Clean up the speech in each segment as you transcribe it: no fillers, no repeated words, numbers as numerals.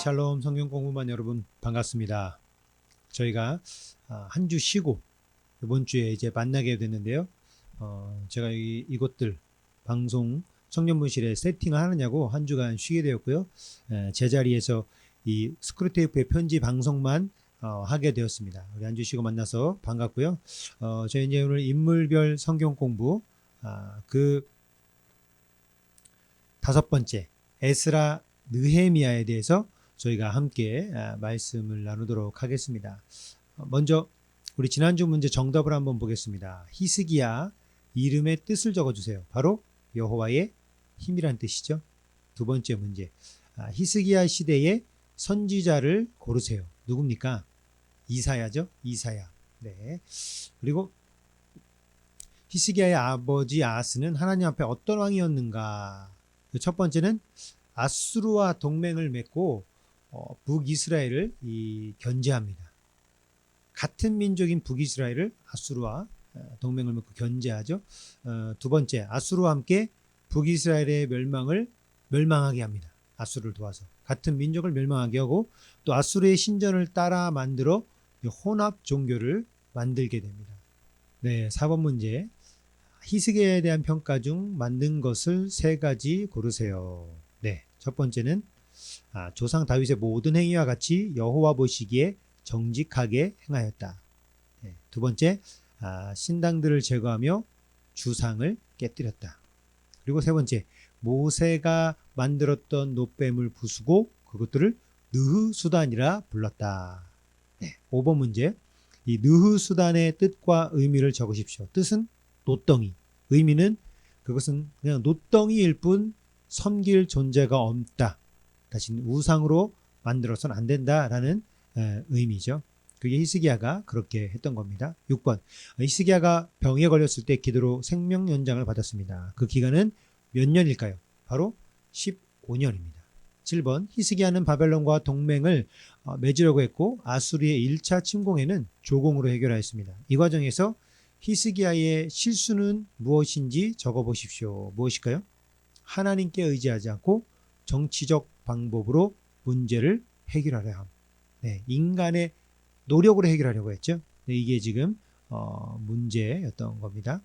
샬롬 성경 공부반 여러분 반갑습니다. 저희가 한 주 쉬고 이번 주에 이제 만나게 됐는데요. 제가 이것들 방송 청년부실에 세팅을 하느냐고 한 주간 쉬게 되었고요. 제자리에서 이 스크루테이프의 편지 방송만 하게 되었습니다. 우리 한 주 쉬고 만나서 반갑고요. 저희 이제 오늘 인물별 성경 공부 그 5번째 에스라 느헤미야에 대해서 저희가 함께 말씀을 나누도록 하겠습니다. 먼저 우리 지난주 문제 정답을 한번 보겠습니다. 히스기야 이름의 뜻을 적어주세요. 바로 여호와의 힘이란 뜻이죠. 두 번째 문제, 히스기야 시대의 선지자를 고르세요. 누굽니까? 이사야죠. 이사야. 네. 그리고 히스기야의 아버지 아하스는 하나님 앞에 어떤 왕이었는가? 첫 번째는 아수르와 동맹을 맺고 북이스라엘을 견제합니다. 같은 민족인 북이스라엘을 아수르와 동맹을 맺고 견제하죠. 두 번째, 아수르와 함께 북이스라엘의 멸망하게 합니다. 아수르를 도와서 같은 민족을 멸망하게 하고 또 아수르의 신전을 따라 만들어 혼합 종교를 만들게 됩니다. 네, 4번 문제, 히스기야에 대한 평가 중 맞는 것을 3가지 고르세요. 네, 첫 번째는 조상 다윗의 모든 행위와 같이 여호와 보시기에 정직하게 행하였다. 네, 두 번째, 신당들을 제거하며 주상을 깨뜨렸다. 그리고 세 번째, 모세가 만들었던 놋뱀을 부수고 그것들을 느흐수단이라 불렀다. 네, 5번 문제, 이 느흐수단의 뜻과 의미를 적으십시오. 뜻은 놋덩이, 의미는 그것은 그냥 놋덩이일 뿐 섬길 존재가 없다. 다시 우상으로 만들어서는 안 된다라는 의미죠. 그게 히스기야가 그렇게 했던 겁니다. 6번, 히스기야가 병에 걸렸을 때 기도로 생명 연장을 받았습니다. 그 기간은 몇 년일까요? 바로 15년입니다. 7번, 히스기야는 바벨론과 동맹을 맺으려고 했고 아수르의 1차 침공에는 조공으로 해결하였습니다. 이 과정에서 히스기야의 실수는 무엇인지 적어보십시오. 무엇일까요? 하나님께 의지하지 않고 정치적 방법으로 문제를 해결하려 함. 네, 인간의 노력으로 해결하려고 했죠. 네, 이게 지금 문제였던 겁니다.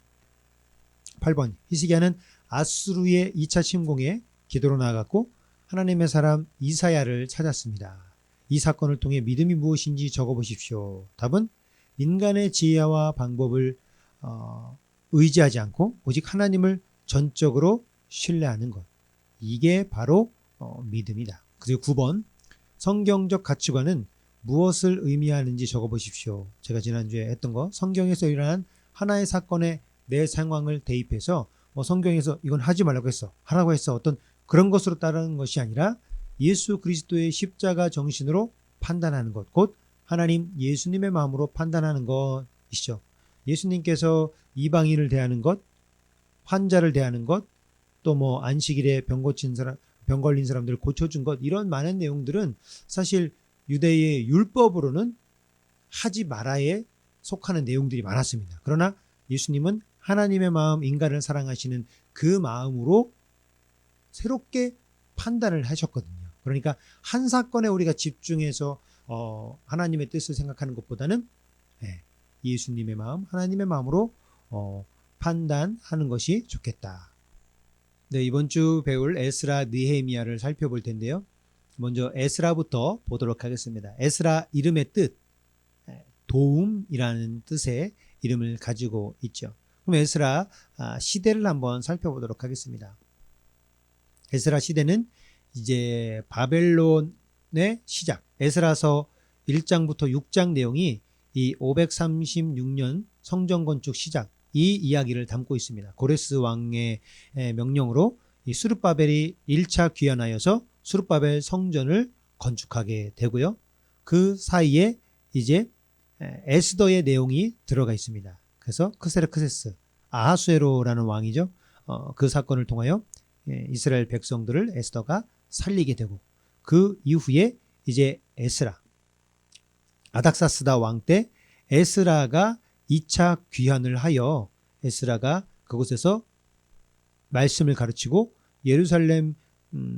8번, 히스기야는 아수르의 2차 침공에 기도로 나아갔고 하나님의 사람 이사야를 찾았습니다. 이 사건을 통해 믿음이 무엇인지 적어보십시오. 답은 인간의 지혜와 방법을 의지하지 않고 오직 하나님을 전적으로 신뢰하는 것. 이게 바로 믿음이다. 그리고 9번, 성경적 가치관은 무엇을 의미하는지 적어보십시오. 제가 지난주에 했던 거, 성경에서 일어난 하나의 사건에 내 상황을 대입해서 성경에서 이건 하지 말라고 했어, 하라고 했어, 어떤 그런 것으로 따르는 것이 아니라 예수 그리스도의 십자가 정신으로 판단하는 것, 곧 하나님 예수님의 마음으로 판단하는 것이죠. 예수님께서 이방인을 대하는 것, 환자를 대하는 것, 또 안식일에 병 걸린 사람들을 고쳐준 것, 이런 많은 내용들은 사실 유대의 율법으로는 하지 말아에 속하는 내용들이 많았습니다. 그러나 예수님은 하나님의 마음, 인간을 사랑하시는 그 마음으로 새롭게 판단을 하셨거든요. 그러니까 한 사건에 우리가 집중해서 하나님의 뜻을 생각하는 것보다는 예수님의 마음, 하나님의 마음으로 판단하는 것이 좋겠다. 네, 이번 주 배울 에스라 느헤미야를 살펴볼 텐데요. 먼저 에스라부터 보도록 하겠습니다. 에스라 이름의 뜻, 도움이라는 뜻의 이름을 가지고 있죠. 그럼 에스라 시대를 한번 살펴보도록 하겠습니다. 에스라 시대는 이제 바벨론의 시작, 에스라서 1장부터 6장 내용이 이 536년 성전 건축 시작, 이 이야기를 담고 있습니다. 고레스 왕의 명령으로 이 스룹바벨이 1차 귀환하여서 스룹바벨 성전을 건축하게 되고요. 그 사이에 이제 에스더의 내용이 들어가 있습니다. 그래서 크세르크세스 아하수에로라는 왕이죠. 그 사건을 통하여 이스라엘 백성들을 에스더가 살리게 되고, 그 이후에 이제 에스라, 아닥사스다 왕 때 에스라가 2차 귀환을 하여 에스라가 그곳에서 말씀을 가르치고 예루살렘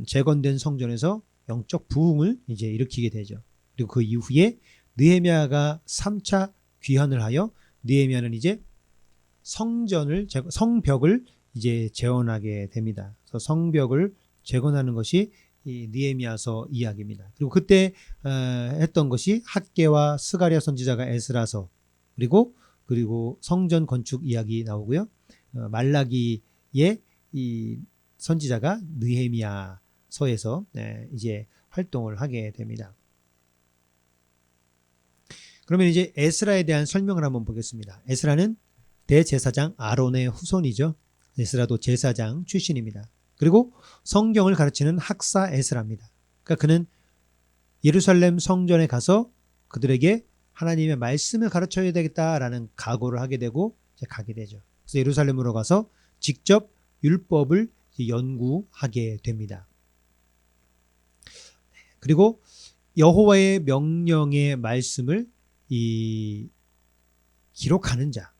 재건된 성전에서 영적 부흥을 이제 일으키게 되죠. 그리고 그 이후에 느헤미야가 3차 귀환을 하여 느헤미야는 이제 성벽을 이제 재건하게 됩니다. 그래서 성벽을 재건하는 것이 이 느헤미야서 이야기입니다. 그리고 그때 했던 것이 학개와 스가랴 선지자가 에스라서 그리고 성전 건축 이야기 나오고요. 말라기의 이 선지자가 느헤미야서에서 이제 활동을 하게 됩니다. 그러면 이제 에스라에 대한 설명을 한번 보겠습니다. 에스라는 대제사장 아론의 후손이죠. 에스라도 제사장 출신입니다. 그리고 성경을 가르치는 학사 에스라입니다. 그러니까 그는 예루살렘 성전에 가서 그들에게 하나님의 말씀을 가르쳐야 되겠다라는 각오를 하게 되고 이제 가게 되죠. 그래서 예루살렘으로 가서 직접 율법을 연구하게 됩니다. 그리고 여호와의 명령의 말씀을 기록하는 자,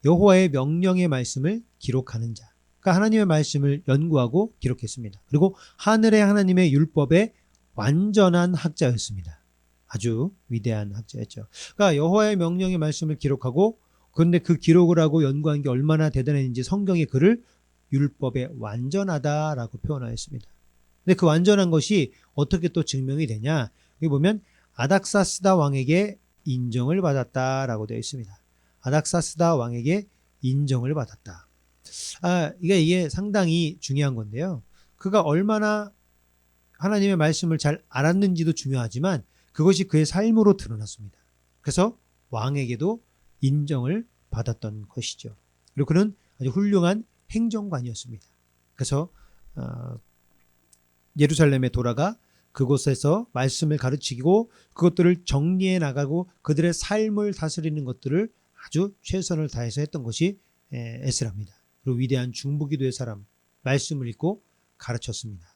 여호와의 명령의 말씀을 기록하는 자, 그러니까 하나님의 말씀을 연구하고 기록했습니다. 그리고 하늘의 하나님의 율법의 완전한 학자였습니다. 아주 위대한 학자였죠. 그러니까 여호와의 명령의 말씀을 기록하고, 그런데 그 기록을 하고 연구한 게 얼마나 대단했는지 성경이 그를 율법에 완전하다라고 표현하였습니다. 근데 그 완전한 것이 어떻게 또 증명이 되냐? 여기 보면 아닥사스다 왕에게 인정을 받았다라고 되어 있습니다. 아닥사스다 왕에게 인정을 받았다. 이게 상당히 중요한 건데요. 그가 얼마나 하나님의 말씀을 잘 알았는지도 중요하지만 그것이 그의 삶으로 드러났습니다. 그래서 왕에게도 인정을 받았던 것이죠. 그리고 그는 아주 훌륭한 행정관이었습니다. 그래서 예루살렘에 돌아가 그곳에서 말씀을 가르치고 그것들을 정리해 나가고 그들의 삶을 다스리는 것들을 아주 최선을 다해서 했던 것이 에스라입니다. 그리고 위대한 중보기도의 사람, 말씀을 읽고 가르쳤습니다.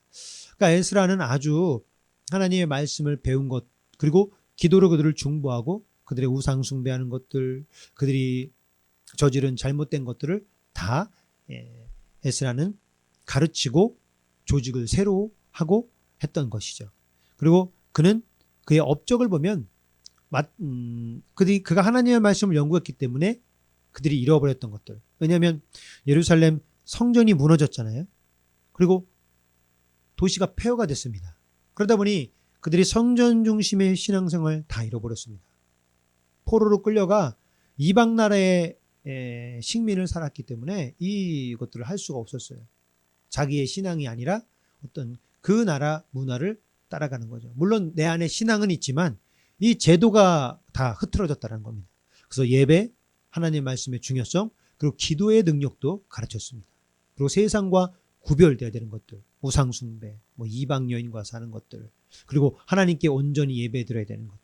그러니까 에스라는 아주 하나님의 말씀을 배운 것, 그리고 기도로 그들을 중보하고 그들의 우상 숭배하는 것들, 그들이 저지른 잘못된 것들을 다 에스라는 가르치고 조직을 새로 하고 했던 것이죠. 그리고 그는 그의 업적을 보면 그가 하나님의 말씀을 연구했기 때문에 그들이 잃어버렸던 것들. 왜냐하면 예루살렘 성전이 무너졌잖아요. 그리고 도시가 폐허가 됐습니다. 그러다 보니 그들이 성전 중심의 신앙생활 다 잃어버렸습니다. 포로로 끌려가 이방 나라의 식민을 살았기 때문에 이것들을 할 수가 없었어요. 자기의 신앙이 아니라 어떤 그 나라 문화를 따라가는 거죠. 물론 내 안에 신앙은 있지만 이 제도가 다 흐트러졌다는 겁니다. 그래서 예배, 하나님 말씀의 중요성, 그리고 기도의 능력도 가르쳤습니다. 그리고 세상과 구별되어야 되는 것들, 우상 숭배, 이방 여인과 사는 것들, 그리고 하나님께 온전히 예배드려야 되는 것들,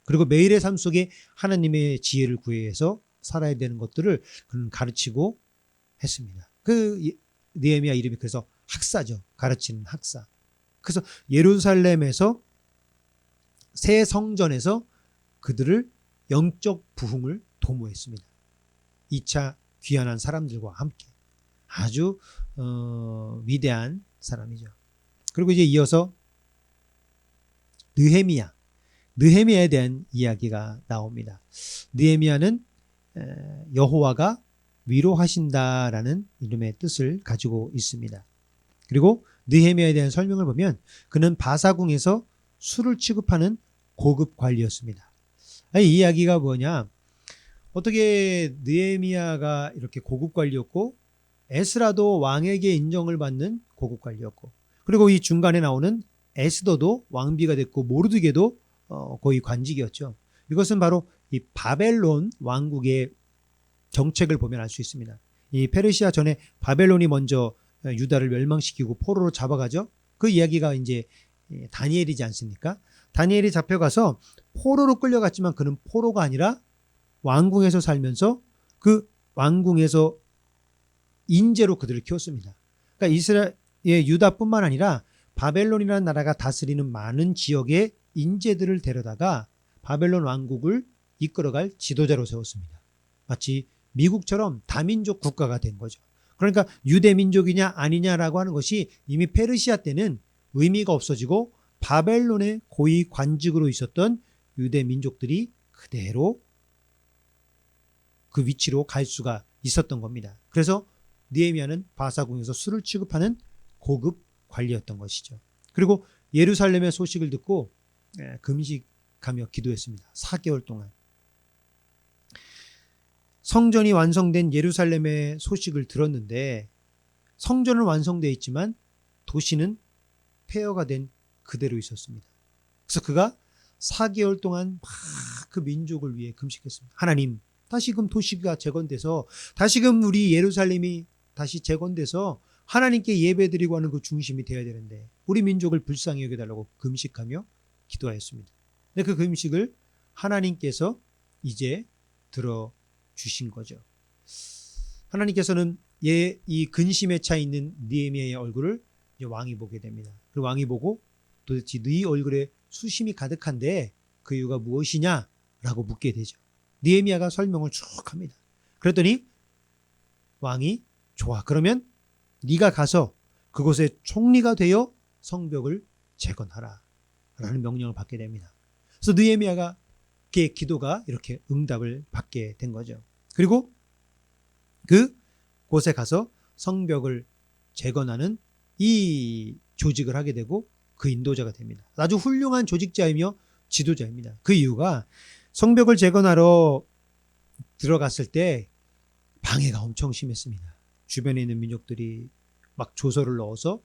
그리고 매일의 삶 속에 하나님의 지혜를 구해서 살아야 되는 것들을 그는 가르치고 했습니다. 그 느헤미야 이름이 그래서 학사죠. 가르치는 학사. 그래서 예루살렘에서 새 성전에서 그들을 영적 부흥을 도모했습니다. 2차 귀환한 사람들과 함께 아주 위대한 사람이죠. 그리고 이제 이어서 느헤미야에 대한 이야기가 나옵니다. 느헤미야는 여호와가 위로하신다라는 이름의 뜻을 가지고 있습니다. 그리고 느헤미야에 대한 설명을 보면 그는 바사궁에서 술을 취급하는 고급 관리였습니다. 이 이야기가 뭐냐? 어떻게 느헤미야가 이렇게 고급 관리였고 에스라도 왕에게 인정을 받는 고급 관리였고, 그리고 이 중간에 나오는 에스더도 왕비가 됐고 모르드게도 거의 관직이었죠. 이것은 바로 이 바벨론 왕국의 정책을 보면 알 수 있습니다. 이 페르시아 전에 바벨론이 먼저 유다를 멸망시키고 포로로 잡아가죠. 그 이야기가 이제 다니엘이지 않습니까? 다니엘이 잡혀가서 포로로 끌려갔지만 그는 포로가 아니라 왕궁에서 살면서 그 왕궁에서 인재로 그들을 키웠습니다. 그러니까 이스라엘 유다뿐만 아니라 바벨론이라는 나라가 다스리는 많은 지역의 인재들을 데려다가 바벨론 왕국을 이끌어갈 지도자로 세웠습니다. 마치 미국처럼 다민족 국가가 된 거죠. 그러니까 유대민족이냐 아니냐라고 하는 것이 이미 페르시아 때는 의미가 없어지고 바벨론의 고위 관직으로 있었던 유대 민족들이 그대로 그 위치로 갈 수가 있었던 겁니다. 그래서 느헤미야는 바사궁에서 술을 취급하는 고급 관리였던 것이죠. 그리고 예루살렘의 소식을 듣고 금식하며 기도했습니다. 4개월 동안. 성전이 완성된 예루살렘의 소식을 들었는데 성전은 완성되어 있지만 도시는 폐허가 된 그대로 있었습니다. 그래서 그가 4개월 동안 막 그 민족을 위해 금식했습니다. 하나님, 다시금 도시가 재건돼서 다시금 우리 예루살렘이 다시 재건돼서 하나님께 예배드리고 하는 그 중심이 되어야 되는데 우리 민족을 불쌍히 여겨달라고 금식하며 기도하였습니다. 근데 그 금식을 하나님께서 이제 들어주신 거죠. 하나님께서는 이 근심에 차 있는 느헤미야의 얼굴을 이제 왕이 보게 됩니다. 그 왕이 보고 도대체 네 얼굴에 수심이 가득한데 그 이유가 무엇이냐라고 묻게 되죠. 느헤미야가 설명을 쭉 합니다. 그랬더니 왕이 좋아, 그러면 네가 가서 그곳에 총리가 되어 성벽을 재건하라 라는 명령을 받게 됩니다. 그래서 느헤미야가 그의 기도가 이렇게 응답을 받게 된 거죠. 그리고 그 곳에 가서 성벽을 재건하는 이 조직을 하게 되고 그 인도자가 됩니다. 아주 훌륭한 조직자이며 지도자입니다. 그 이유가 성벽을 재건하러 들어갔을 때 방해가 엄청 심했습니다. 주변에 있는 민족들이 막 조서를 넣어서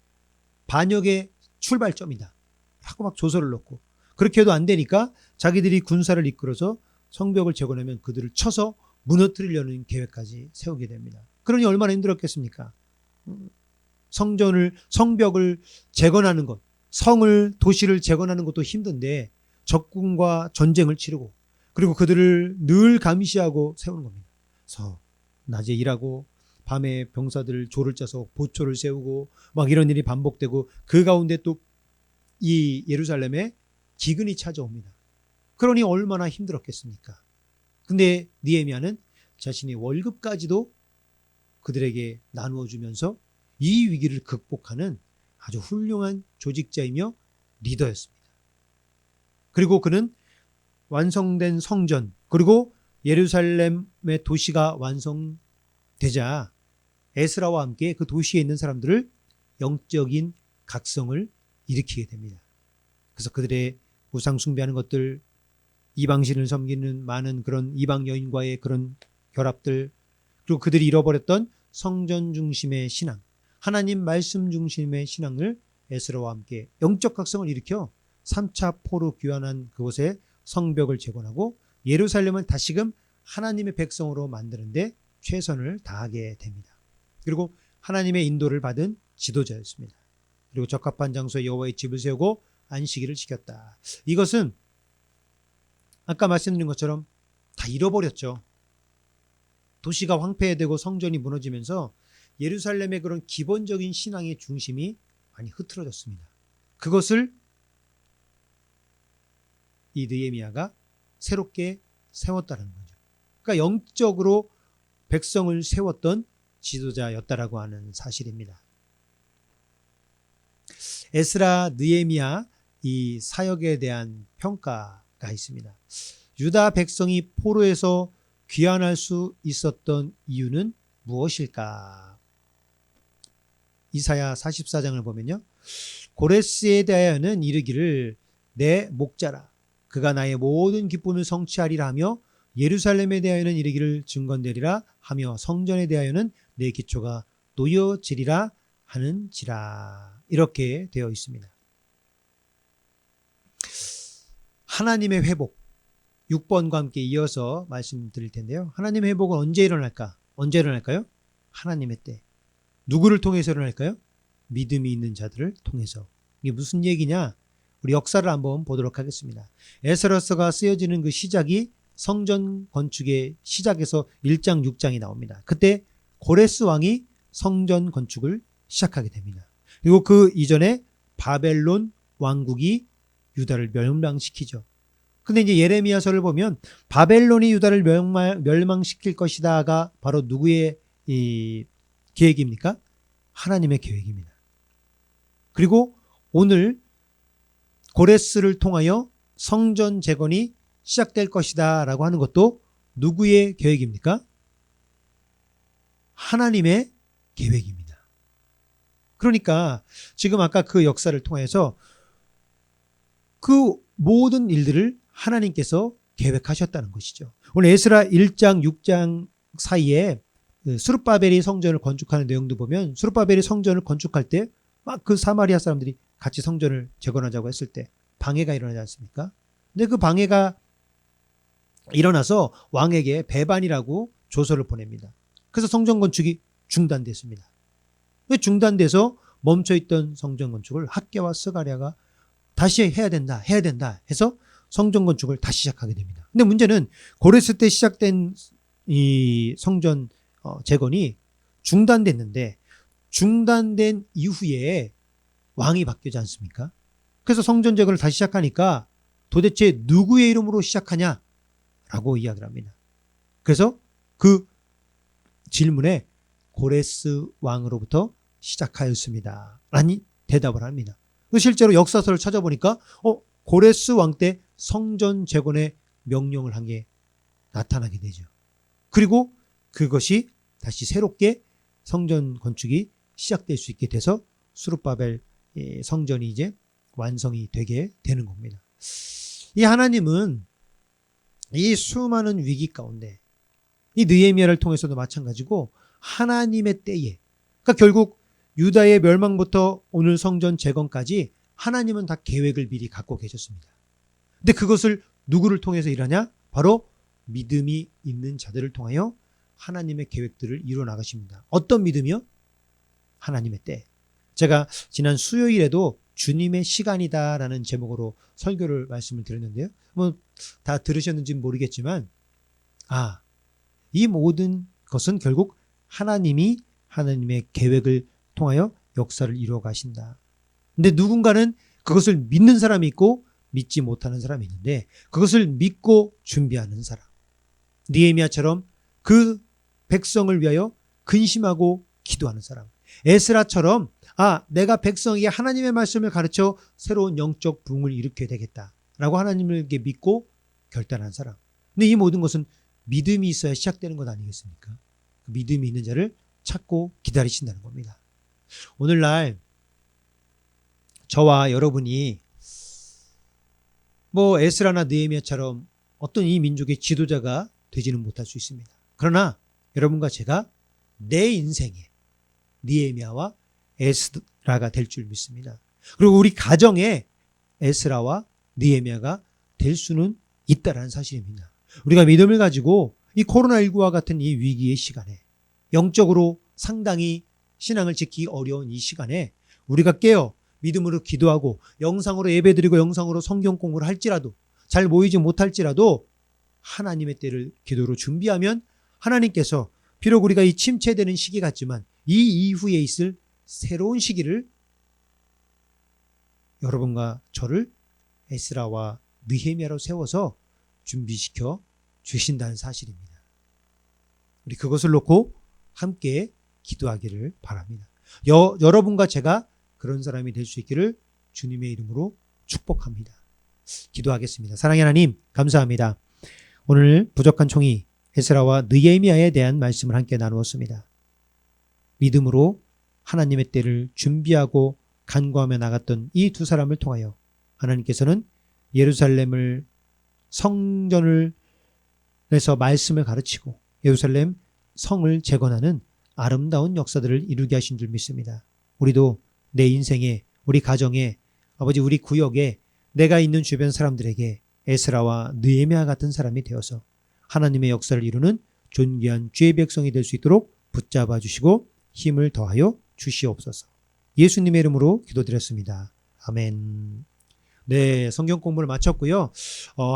반역의 출발점이다 하고 막 조서를 넣고, 그렇게 해도 안 되니까 자기들이 군사를 이끌어서 성벽을 재건하면 그들을 쳐서 무너뜨리려는 계획까지 세우게 됩니다. 그러니 얼마나 힘들었겠습니까? 성벽을 재건하는 것, 도시를 재건하는 것도 힘든데 적군과 전쟁을 치르고 그리고 그들을 늘 감시하고 세우는 겁니다. 그래서 낮에 일하고 밤에 병사들 조를 짜서 보초를 세우고 막 이런 일이 반복되고 그 가운데 또 이 예루살렘에 기근이 찾아옵니다. 그러니 얼마나 힘들었겠습니까? 근데 느헤미야는 자신의 월급까지도 그들에게 나누어 주면서 이 위기를 극복하는 아주 훌륭한 조직자이며 리더였습니다. 그리고 그는 완성된 성전 그리고 예루살렘의 도시가 완성되자 에스라와 함께 그 도시에 있는 사람들을 영적인 각성을 일으키게 됩니다. 그래서 그들의 우상 숭배하는 것들, 이방신을 섬기는 많은 그런 이방 여인과의 그런 결합들, 그리고 그들이 잃어버렸던 성전 중심의 신앙, 하나님 말씀 중심의 신앙을 에스라와 함께 영적 각성을 일으켜 3차 포로 귀환한 그곳에 성벽을 재건하고 예루살렘을 다시금 하나님의 백성으로 만드는데 최선을 다하게 됩니다. 그리고 하나님의 인도를 받은 지도자였습니다. 그리고 적합한 장소에 여호와의 집을 세우고 안식일을 지켰다. 이것은 아까 말씀드린 것처럼 다 잃어버렸죠. 도시가 황폐되고 성전이 무너지면서 예루살렘의 그런 기본적인 신앙의 중심이 많이 흐트러졌습니다. 그것을 이 느헤미야가 새롭게 세웠다는 거죠. 그러니까 영적으로 백성을 세웠던 지도자였다라고 하는 사실입니다. 에스라, 느헤미야 이 사역에 대한 평가가 있습니다. 유다 백성이 포로에서 귀환할 수 있었던 이유는 무엇일까? 이사야 44장을 보면요. 고레스에 대하여는 이르기를 내 목자라 그가 나의 모든 기쁨을 성취하리라 하며 예루살렘에 대하여는 이르기를 증건되리라 하며 성전에 대하여는 내 기초가 놓여지리라 하는지라. 이렇게 되어 있습니다. 하나님의 회복 6번과 함께 이어서 말씀드릴 텐데요. 하나님의 회복은 언제 일어날까? 언제 일어날까요? 하나님의 때. 누구를 통해서 일어날까요? 믿음이 있는 자들을 통해서. 이게 무슨 얘기냐? 우리 역사를 한번 보도록 하겠습니다. 에스라서가 쓰여지는 그 시작이 성전 건축의 시작에서 1장 6장이 나옵니다. 그때 고레스 왕이 성전 건축을 시작하게 됩니다. 그리고 그 이전에 바벨론 왕국이 유다를 멸망시키죠. 근데 이제 예레미야서를 보면 바벨론이 유다를 멸망시킬 것이다가 바로 누구의 이 계획입니까? 하나님의 계획입니다. 그리고 오늘 고레스를 통하여 성전 재건이 시작될 것이다 라고 하는 것도 누구의 계획입니까? 하나님의 계획입니다. 그러니까 지금 아까 그 역사를 통해서 그 모든 일들을 하나님께서 계획하셨다는 것이죠. 오늘 에스라 1장 6장 사이에 스룹바벨이 성전을 건축하는 내용도 보면 스룹바벨이 성전을 건축할 때 막 그 사마리아 사람들이 같이 성전을 재건하자고 했을 때 방해가 일어나지 않습니까? 근데 그 방해가 일어나서 왕에게 배반이라고 조서를 보냅니다. 그래서 성전 건축이 중단됐습니다. 중단돼서 멈춰있던 성전 건축을 학개와 스가랴가 다시 해야 된다 해서 성전 건축을 다시 시작하게 됩니다. 근데 문제는 고레스 때 시작된 이 성전 재건이 중단됐는데 중단된 이후에 왕이 바뀌지 않습니까? 그래서 성전 재건을 다시 시작하니까 도대체 누구의 이름으로 시작하냐라고 이야기를 합니다. 그래서 그 질문에 고레스 왕으로부터 시작하였습니다 라니 대답을 합니다. 실제로 역사서를 찾아보니까 고레스 왕 때 성전 재건의 명령을 한 게 나타나게 되죠. 그리고 그것이 다시 새롭게 성전 건축이 시작될 수 있게 돼서 스룹바벨 성전이 이제 완성이 되게 되는 겁니다. 이 하나님은 이 수많은 위기 가운데 이 느헤미야를 통해서도 마찬가지고 하나님의 때에, 그러니까 결국 유다의 멸망부터 오늘 성전 재건까지 하나님은 다 계획을 미리 갖고 계셨습니다. 근데 그것을 누구를 통해서 일하냐? 바로 믿음이 있는 자들을 통하여 하나님의 계획들을 이루어 나가십니다. 어떤 믿음이요? 하나님의 때. 제가 지난 수요일에도 주님의 시간이다라는 제목으로 설교를 말씀을 드렸는데요. 뭐 다 들으셨는지는 모르겠지만 이 모든 것은 결국 하나님이 하나님의 계획을 통하여 역사를 이루어 가신다. 근데 누군가는 그것을 믿는 사람이 있고 믿지 못하는 사람이 있는데 그것을 믿고 준비하는 사람. 느헤미야처럼 그 백성을 위하여 근심하고 기도하는 사람. 에스라처럼 내가 백성에게 하나님의 말씀을 가르쳐 새로운 영적 부흥을 일으켜야 되겠다라고 하나님을 믿고 결단한 사람. 근데 이 모든 것은 믿음이 있어야 시작되는 것 아니겠습니까? 그 믿음이 있는 자를 찾고 기다리신다는 겁니다. 오늘날 저와 여러분이 뭐 에스라나 느헤미야처럼 어떤 이 민족의 지도자가 되지는 못할 수 있습니다. 그러나 여러분과 제가 내 인생에 느헤미야와 에스라가 될 줄 믿습니다. 그리고 우리 가정에 에스라와 느헤미야가 될 수는 있다라는 사실입니다. 우리가 믿음을 가지고 이 코로나19와 같은 이 위기의 시간에 영적으로 상당히 신앙을 지키기 어려운 이 시간에 우리가 깨어 믿음으로 기도하고 영상으로 예배드리고 영상으로 성경 공부를 할지라도 잘 모이지 못할지라도 하나님의 때를 기도로 준비하면 하나님께서 비록 우리가 이 침체되는 시기 같지만 이 이후에 있을 새로운 시기를 여러분과 저를 에스라와 느헤미야로 세워서 준비시켜 주신다는 사실입니다. 우리 그것을 놓고 함께 기도하기를 바랍니다. 여러분과 제가 그런 사람이 될 수 있기를 주님의 이름으로 축복합니다. 기도하겠습니다. 사랑의 하나님 감사합니다. 오늘 부족한 총이 에스라와 느헤미야에 대한 말씀을 함께 나누었습니다. 믿음으로 하나님의 때를 준비하고 간구하며 나갔던 이 두 사람을 통하여 하나님께서는 예루살렘을 성전을 내서 말씀을 가르치고 예루살렘 성을 재건하는 아름다운 역사들을 이루게 하신 줄 믿습니다. 우리도 내 인생에, 우리 가정에, 아버지 우리 구역에, 내가 있는 주변 사람들에게 에스라와 느헤미야 같은 사람이 되어서 하나님의 역사를 이루는 존귀한 주의 백성이 될 수 있도록 붙잡아 주시고 힘을 더하여 주시옵소서. 예수님의 이름으로 기도드렸습니다. 아멘. 네, 성경 공부를 마쳤고요.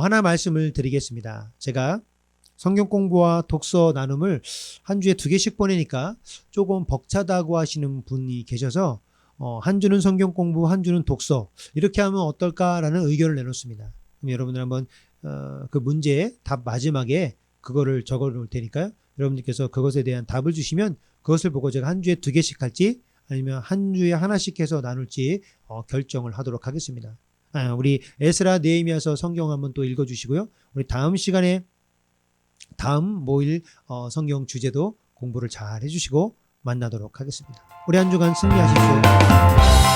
하나 말씀을 드리겠습니다. 제가 성경 공부와 독서 나눔을 한 주에 2개씩 보내니까 조금 벅차다고 하시는 분이 계셔서 한 주는 성경 공부, 한 주는 독서 이렇게 하면 어떨까라는 의견을 내놓습니다. 그럼 여러분들 한번 그 문제의 답 마지막에 그거를 적어 놓을 테니까요. 여러분들께서 그것에 대한 답을 주시면 그것을 보고 제가 한 주에 2개씩 할지 아니면 한 주에 하나씩 해서 나눌지 결정을 하도록 하겠습니다. 우리 에스라 느헤미야서 성경 한번 또 읽어주시고요. 우리 다음 시간에 다음 모일 성경 주제도 공부를 잘 해주시고 만나도록 하겠습니다. 우리 한 주간 승리하십시오.